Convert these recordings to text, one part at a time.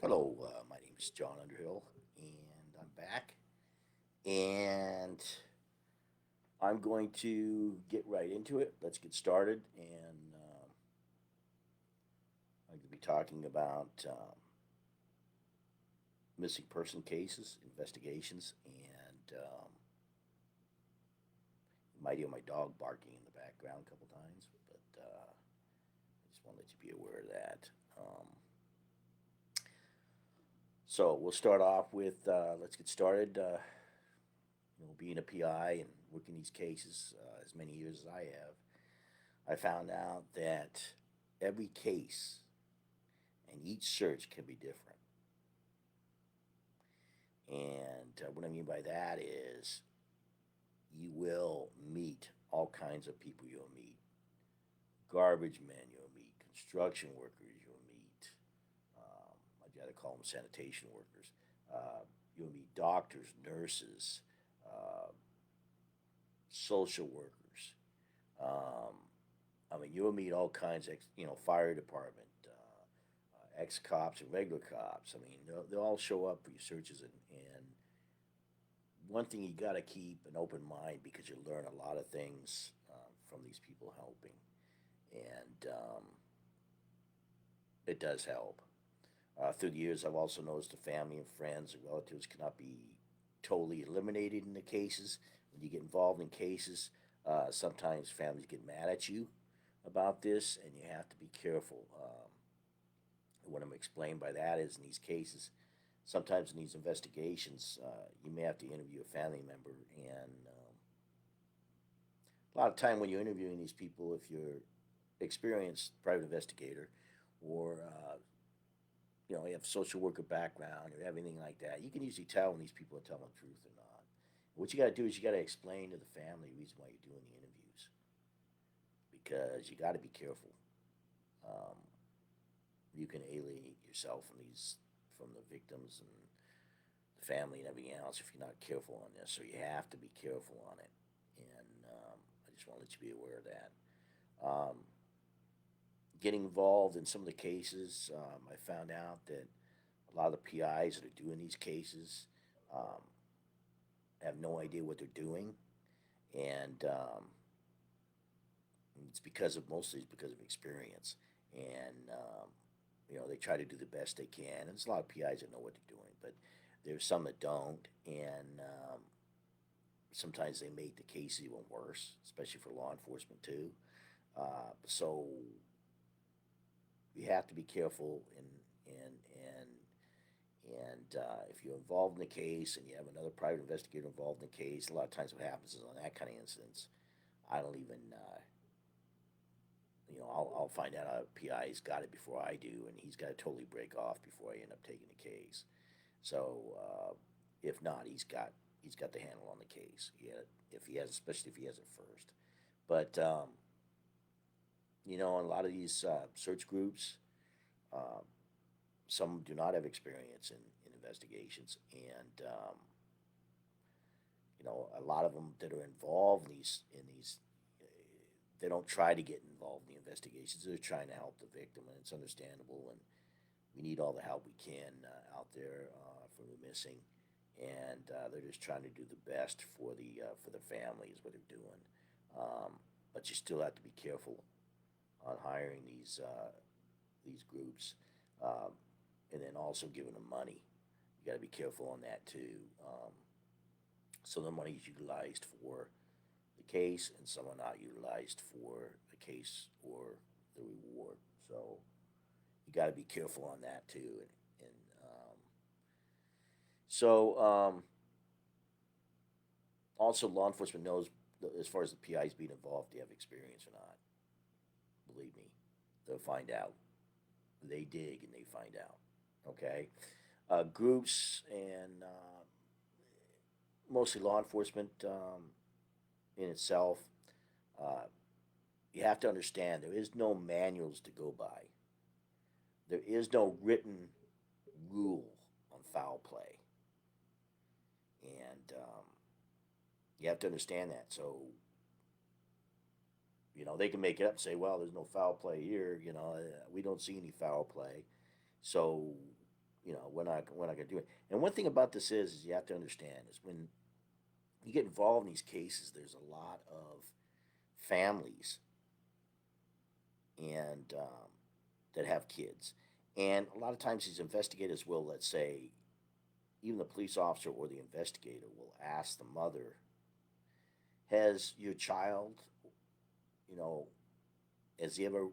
Hello, my name is John Underhill, and I'm back. And I'm going to get right into it. Let's get started. And I'm going to be talking about missing person cases, investigations, and you might hear my dog barking in the background a couple times, but I just want to let you be aware of that. So we'll start off with let's get started. Being a PI and working these cases as many years as I have, I found out that every case and each search can be different. And what I mean by that is you will meet all kinds of people. You'll meet garbage men, you'll meet construction workers, you'll meet, I'd rather call them sanitation workers, you'll meet doctors, nurses, uh, social workers. I mean, you'll meet all kinds of, fire department, ex cops and regular cops. I mean, they'll all show up for your searches. And one thing you got to keep an open mind because you learn a lot of things from these people helping. And it does help. Through the years, I've also noticed the family and friends and relatives cannot be totally eliminated in the cases. When you get involved in cases, sometimes families get mad at you about this, and you have to be careful. What I'm explaining by that is in these cases, sometimes in these investigations, you may have to interview a family member, and a lot of time when you're interviewing these people, if you're experienced private investigator or you have social worker background or everything like that, you can usually tell when these people are telling the truth or not. What you got to do is you got to explain to the family the reason why you're doing the interviews because you got to be careful. Um, you can alienate yourself from the victims and the family and everything else if you're not careful on this. So you have to be careful on it, and I just want to let you be aware of that. Um, Getting involved in some of the cases, I found out that a lot of the PIs that are doing these cases um, have no idea what they're doing, and it's because of mostly it's because of experience, and they try to do the best they can. And there's a lot of PIs that know what they're doing, but there's some that don't, and sometimes they make the case even worse, especially for law enforcement too. So you have to be careful and if you're involved in the case and you have another private investigator involved in the case, a lot of times what happens is on that kind of incidents, I don't even I'll find out a PI's got it before I do, and he's got to totally break off before I end up taking the case. So if not, he's got the handle on the case. Yeah, if he has, especially if he has it first. But in a lot of these search groups, uh, some do not have experience in investigations, and a lot of them that are involved in these, they don't try to get involved in the investigations. They're trying to help the victim, and it's understandable. And we need all the help we can out there for the missing, and they're just trying to do the best for the family is what they're doing. But you still have to be careful on hiring these groups, um, and then also giving them money. You got to be careful on that too. So the money is utilized for the case, and some are not utilized for the case or the reward. So you got to be careful on that too. And so also law enforcement knows as far as the PIs being involved, they have experience or not. Believe me, they'll find out. They dig and they find out. Okay, groups and mostly law enforcement in itself. Uh, you have to understand there is no manuals to go by. There is no written rule on foul play, and you have to understand that. So they can make it up and say, "Well, there's no foul play here." We don't see any foul play. So we're not gonna do it. And one thing about this is you have to understand is when you get involved in these cases, there's a lot of families and that have kids, and a lot of times these investigators will, let's say, even the police officer or the investigator will ask the mother, "Has your child, you know, has he ever,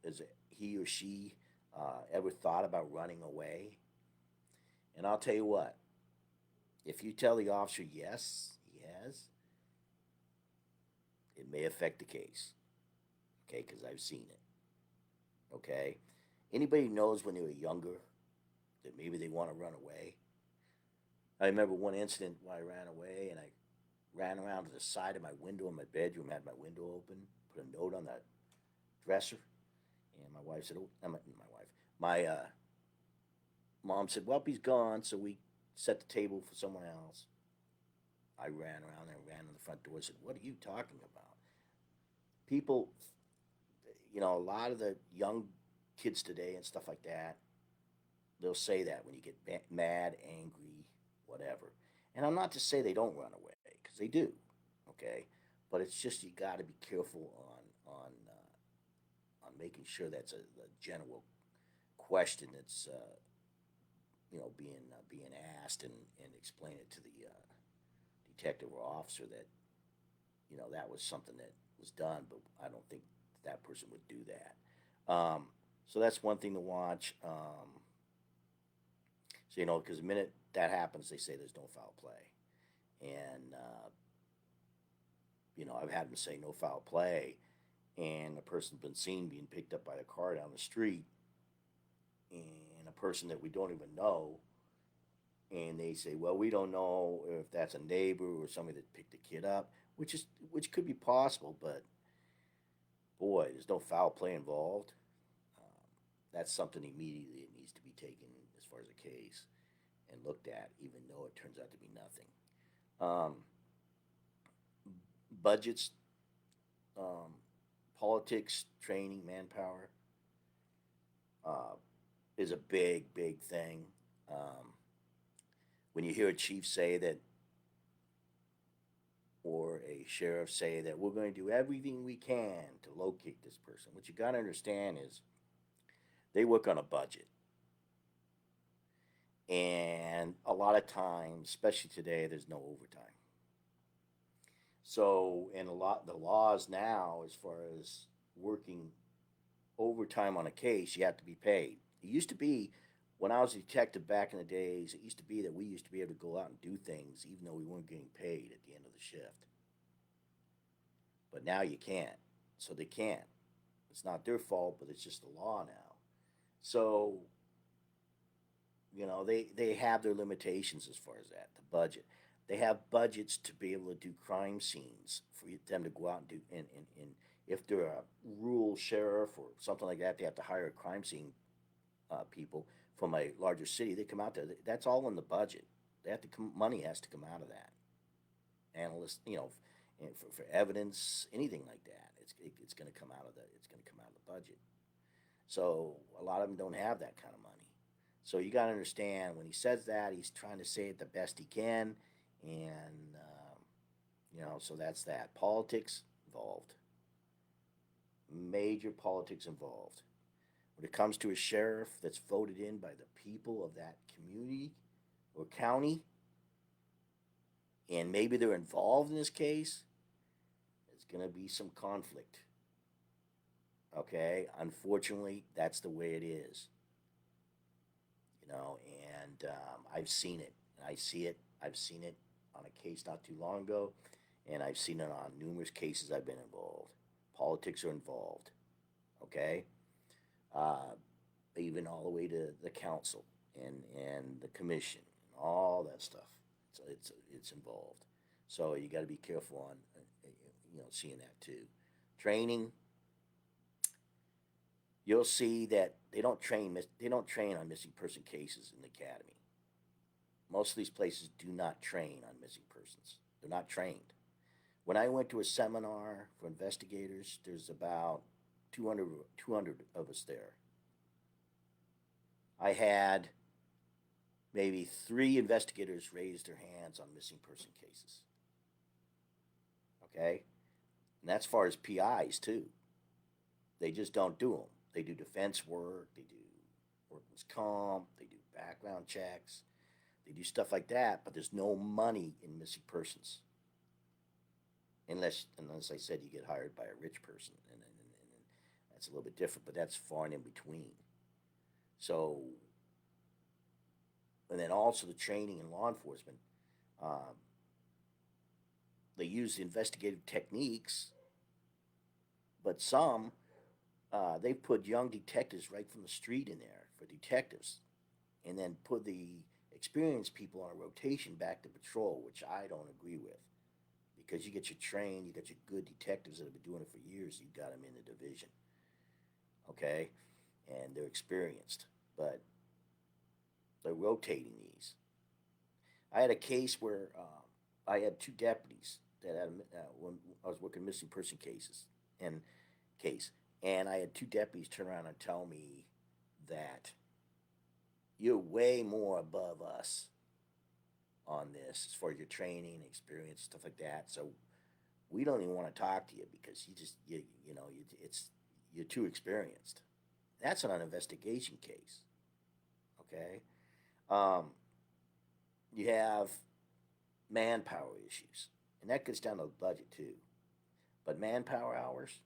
has he or she ever thought about running away?" And I'll tell you what, if you tell the officer yes, he has, it may affect the case, okay? Because I've seen it, okay? Anybody knows when they were younger that maybe they want to run away? I remember one incident where I ran away and I ran around to the side of my window in my bedroom, had my window open, put a note on the dresser, and my wife said, "Oh, my wife, my mom said, well, he's gone," so we set the table for someone else. I ran around and ran to the front door and said, "What are you talking about?" People, a lot of the young kids today and stuff like that, they'll say that when you get mad, angry, whatever. And I'm not to say they don't run away, because they do, okay? But it's just you got to be careful on making sure that's a general question that's being asked, and explain it to the detective or officer that that was something that was done, but I don't think that person would do that. So that's one thing to watch. So because the minute that happens, they say there's no foul play, and I've had them say no foul play, and a person's been seen being picked up by a car down the street, and a person that we don't even know, and they say, well, we don't know if that's a neighbor or somebody that picked the kid up, which could be possible, but boy, there's no foul play involved. Um, that's something immediately it needs to be taken as far as a case and looked at, even though it turns out to be nothing. Um, Budgets, um, politics, training, manpower uh, is a big, big thing. Um, when you hear a chief say that, or a sheriff say that we're going to do everything we can to locate this person, what you got to understand is they work on a budget. And a lot of times, especially today, there's no overtime. So, in a lot the laws now, as far as working overtime on a case, you have to be paid. It used to be when I was a detective back in the days. It used to be that we used to be able to go out and do things even though we weren't getting paid at the end of the shift. But now you can't. So they can't. It's not their fault, but it's just the law now. So they have their limitations as far as that. The budget. They have budgets to be able to do crime scenes for them to go out and do. And if they're a rural sheriff or something like that, they have to hire a crime scene people from a larger city. They come out there. That's all in the budget. They have to money has to come out of that. Analysts, and for evidence, anything like that, it's going to come out of the budget. So a lot of them don't have that kind of money. So you got to understand when he says that, he's trying to say it the best he can, and so that's that. Politics involved, major politics involved. When it comes to a sheriff that's voted in by the people of that community or county, and maybe they're involved in this case, there's going to be some conflict. Okay, unfortunately, that's the way it is. And I've seen it. I see it. I've seen it on a case not too long ago, and I've seen it on numerous cases I've been involved. Politics are involved. Okay, uh, even all the way to the council and the commission and all that stuff. It's involved. So you got to be careful on seeing that too. Training, you'll see that they don't train on missing person cases in the academy. Most of these places do not train on missing persons. They're not trained. When I went to a seminar for investigators, there's about 200 of us there. I had maybe 3 investigators raised their hands on missing person cases. Okay, and that's as far as PIs too. They just don't do them. They do defense work. They do workman's comp. They do background checks. They do stuff like that. But there's no money in missing persons unless I said you get hired by a rich person, and that's a little bit different. But that's far and in between. So, and then also the training in law enforcement. Um, they use investigative techniques, but some they put young detectives right from the street in there for detectives, and then put the experienced people on a rotation back to patrol, which I don't agree with. Because you get your trained, you got your good detectives that have been doing it for years, you got them in the division, okay, and they're experienced, but they're rotating these. I had a case where I had 2 deputies that had when I was working missing person cases and case, and I had 2 deputies turn around and tell me that you're way more above us on this as far as your training, experience, stuff like that. So we don't even want to talk to you because it's you're too experienced. That's not an investigation case, okay? Um, you have manpower issues, and that gets down to the budget too. But manpower hours,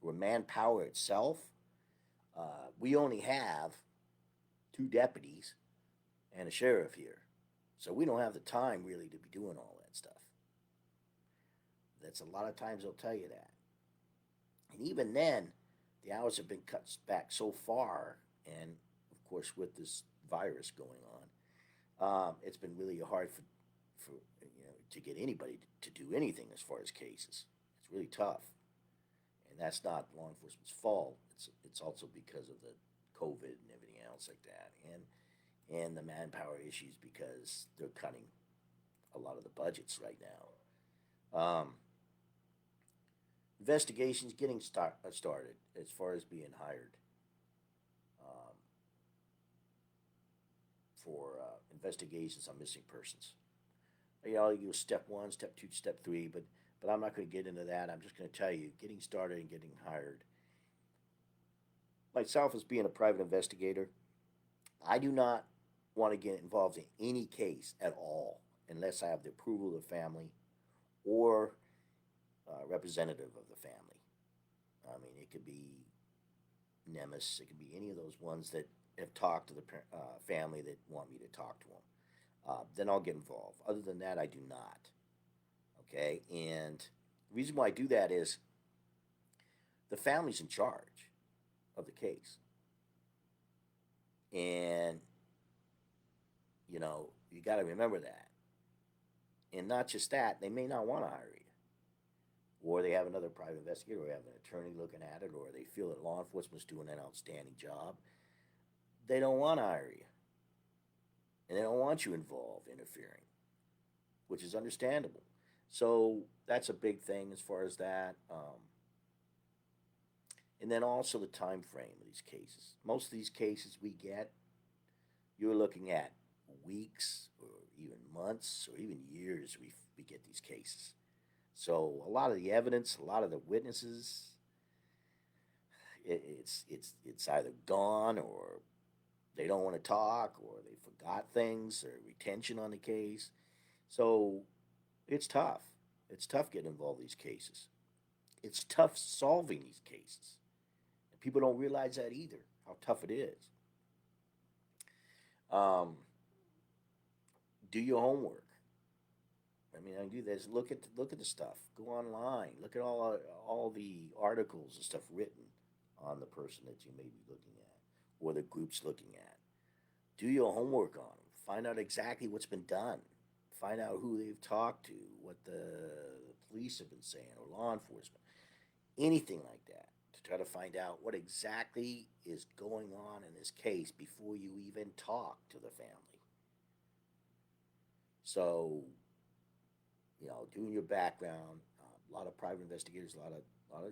or manpower itself, we only have 2 deputies and a sheriff here, so we don't have the time really to be doing all that stuff. That's a lot of times they'll tell you that, and even then, the hours have been cut back so far, and of course with this virus going on, it's been really hard for to get anybody to do anything as far as cases. It's really tough, and that's not law enforcement's fault. It's also because of the COVID and everything else like that, and the manpower issues because they're cutting a lot of the budgets right now. Investigations getting started as far as being hired um, for investigations on missing persons. You step one, step two, step three, but I'm not going to get into that. I'm just going to tell you, getting started and getting hired. Myself, as being a private investigator, I do not want to get involved in any case at all unless I have the approval of the family or representative of the family. I mean, it could be Nemes, it could be any of those ones that have talked to the family that want me to talk to them. Then I'll get involved. Other than that, I do not. Okay, and the reason why I do that is the family's in charge of the case, and you got to remember that. And not just that, they may not want to hire you, or they have another private investigator, or they have an attorney looking at it, or they feel that law enforcement's doing an outstanding job. They don't want to hire you, and they don't want you involved interfering, which is understandable. So that's a big thing as far as that. And then also the time frame of these cases. Most of these cases we get, you're looking at weeks or even months or even years. We get these cases. So a lot of the evidence, a lot of the witnesses, it's either gone or they don't want to talk or they forgot things or retention on the case. So it's tough. It's tough getting involved in these cases. It's tough solving these cases. And people don't realize that either, how tough it is. Um, do your homework. I mean, I do this. Look at the stuff. Go online. Look at all the articles and stuff written on the person that you may be looking at, or the group's looking at. Do your homework on them. Find out exactly what's been done. Find out who they've talked to, what the police have been saying, or law enforcement, anything like that, to try to find out what exactly is going on in this case before you even talk to the family. So, doing your background. A lot of private investigators, a lot of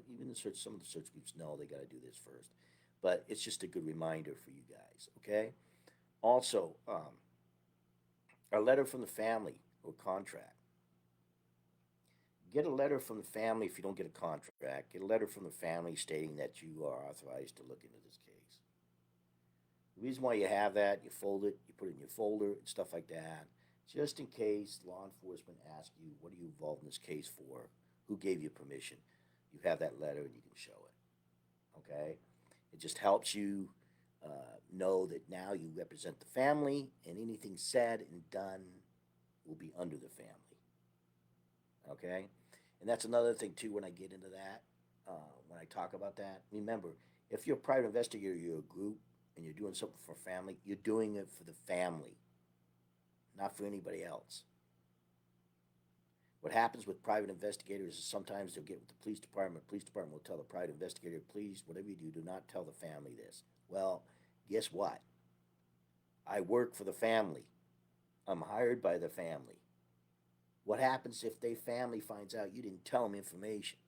even some of the search groups know they got to do this first. But it's just a good reminder for you guys. Okay. Also, A letter from the family or contract. Get a letter from the family if you don't get a contract. Get a letter from the family stating that you are authorized to look into this case. The reason why you have that, you fold it, you put it in your folder, and stuff like that, just in case law enforcement asks you, what are you involved in this case for? Who gave you permission? You have that letter and you can show it. Okay? It just helps you know that now you represent the family, and anything said and done will be under the family. Okay? And that's another thing, too, when I get into that, when I talk about that. Remember, if you're a private investigator, you're a group, and you're doing something for family, you're doing it for the family, not for anybody else. What happens with private investigators is sometimes they'll get with the police department. The police department will tell the private investigator, please, whatever you do, do not tell the family this. Well, guess what? I work for the family. I'm hired by the family. What happens if their family finds out you didn't tell them information?